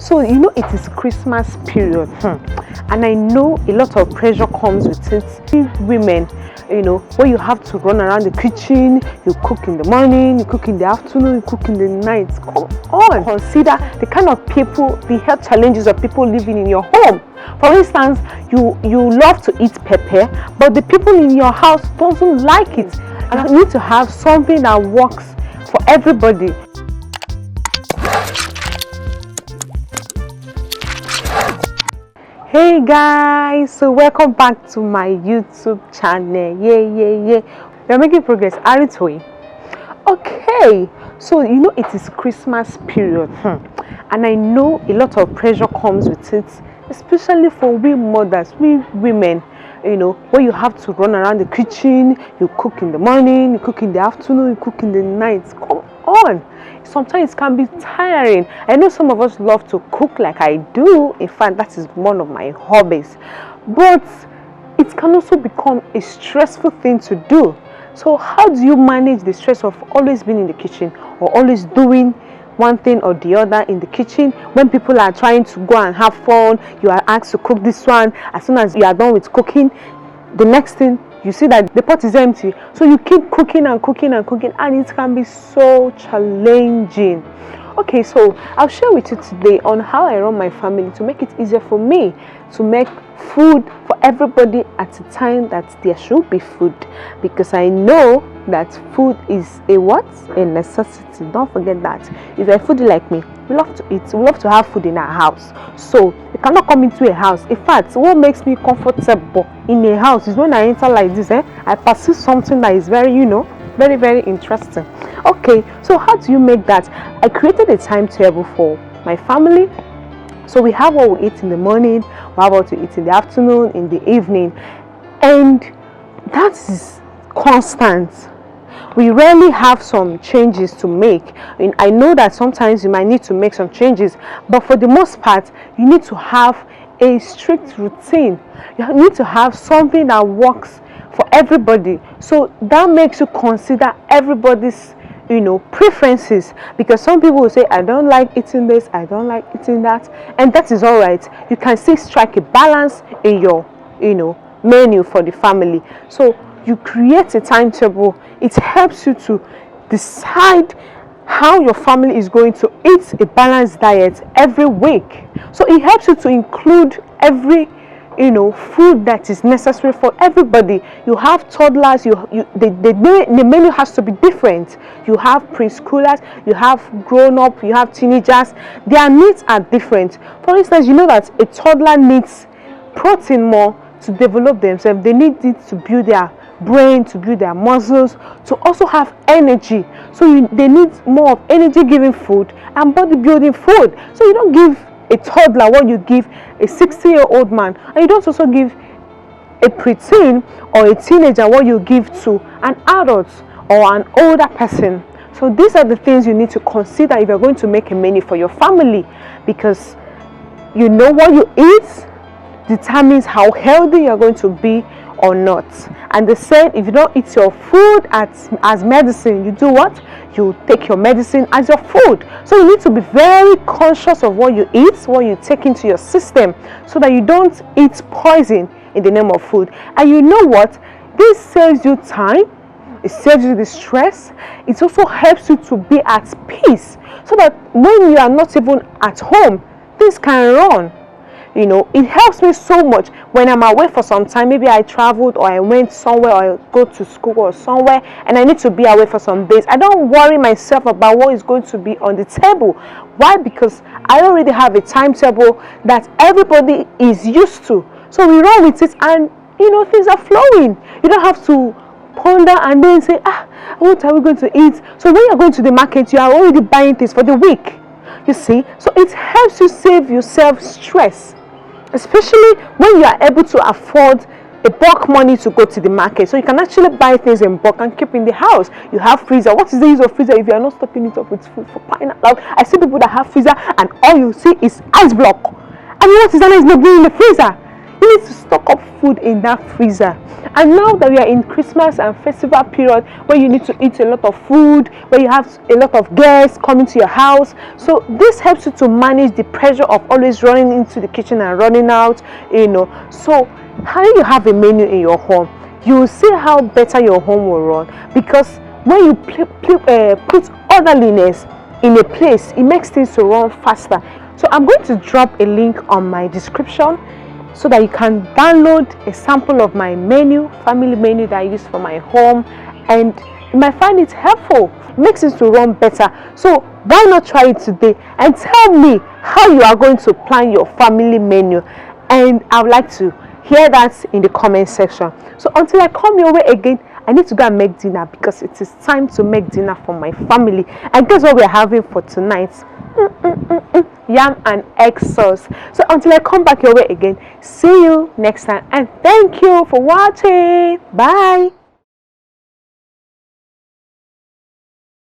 So it is Christmas period, and I know a lot of pressure comes with it. Women, where you have to run around the kitchen, you cook in the morning, you cook in the afternoon, you cook in the night. Come on, consider the kind of people, the health challenges of people living in your home. For instance, you love to eat pepper, but the people in your house don't like it, and you need to have something that works for everybody. Hey guys, so welcome back to my YouTube channel. We're making progress, aren't we? Okay, so it is Christmas period, and I know a lot of pressure comes with it, especially for we mothers, we women, where you have to run around the kitchen, you cook in the morning, you cook in the afternoon, you cook in the night. Come on, sometimes it can be tiring. I know some of us love to cook like I do. In fact, that is one of my hobbies, but it can also become a stressful thing to do. So how do you manage the stress of always being in the kitchen or always doing one thing or the other in the kitchen? When people are trying to go and have fun, you are asked to cook this one. As soon as you are done with cooking, the next thing you see that the pot is empty, so you keep cooking and cooking and cooking, and it can be so challenging. Okay, so I'll share with you today on how I run my family to make it easier for me to make food for everybody at a time that there should be food, because I know that food is a necessity. Don't forget that. If you're a foodie like me, we love to eat, we love to have food in our house. So you cannot come into a house. In fact, what makes me comfortable in a house is when I enter like this, I perceive something that is very, very, very interesting. Okay, so how do you make that? I created a timetable for my family. So we have what we eat in the morning, we have what we eat in the afternoon, in the evening, and that is constant. We rarely have some changes to make. I know that sometimes you might need to make some changes, but for the most part, you need to have a strict routine. You need to have something that works for everybody. So that makes you consider everybody's preferences, because some people will say, I don't like eating this, I don't like eating that, and that is all right. You can still strike a balance in your menu for the family. So you create a timetable. It helps you to decide how your family is going to eat a balanced diet every week. So it helps you to include every food that is necessary for everybody. You have toddlers, the menu has to be different. You have preschoolers, you have grown-up, you have teenagers. Their needs are different. For instance, you know that a toddler needs protein more to develop themselves. They need it to build their brain, to build their muscles, to also have energy. So they need more of energy-giving food and body-building food. So you don't give a toddler what you give a 60-year-old man, and you don't also give a preteen or a teenager what you give to an adult or an older person. So these are the things you need to consider if you're going to make a menu for your family, because what you eat determines how healthy you're going to be or not. And they said if you don't eat your food as medicine, you do what? You take your medicine as your food. So you need to be very conscious of what you eat, what you take into your system, so that you don't eat poison in the name of food. And you know what? This saves you time, it saves you the stress, it also helps you to be at peace, so that when you are not even at home, things can run. It helps me so much when I'm away for some time. Maybe I traveled or I went somewhere or I go to school or somewhere and I need to be away for some days. I don't worry myself about what is going to be on the table. Why? Because I already have a timetable that everybody is used to. So we run with it, and things are flowing. You don't have to ponder and then say, what are we going to eat? So when you're going to the market, you are already buying things for the week. You see? So it helps you save yourself stress, especially when you are able to afford a bulk money to go to the market. So you can actually buy things in bulk and keep in the house. You have freezer. What is the use of freezer if you are not stocking it up with food for pineapple? I see people that have freezer and all you see is ice block. I mean, what is that is not being in the freezer? you need to stock up food in that freezer. And now that we are in Christmas and festival period, where you need to eat a lot of food, where you have a lot of guests coming to your house, so this helps you to manage the pressure of always running into the kitchen and running out. So how you have a menu in your home, you will see how better your home will run, because when you put orderliness in a place, it makes things to run faster. So I'm going to drop a link on my description so that you can download a sample of my menu, family menu that I use for my home, and you might find it helpful. It makes it to run better. So why not try it today and tell me how you are going to plan your family menu, and I would like to hear that in the comment section. So until I come your way again, I need to go and make dinner, because it is time to make dinner for my family. And guess what we're having for tonight? Yam and egg sauce. So until I come back your way again, see you next time, and thank you for watching. Bye.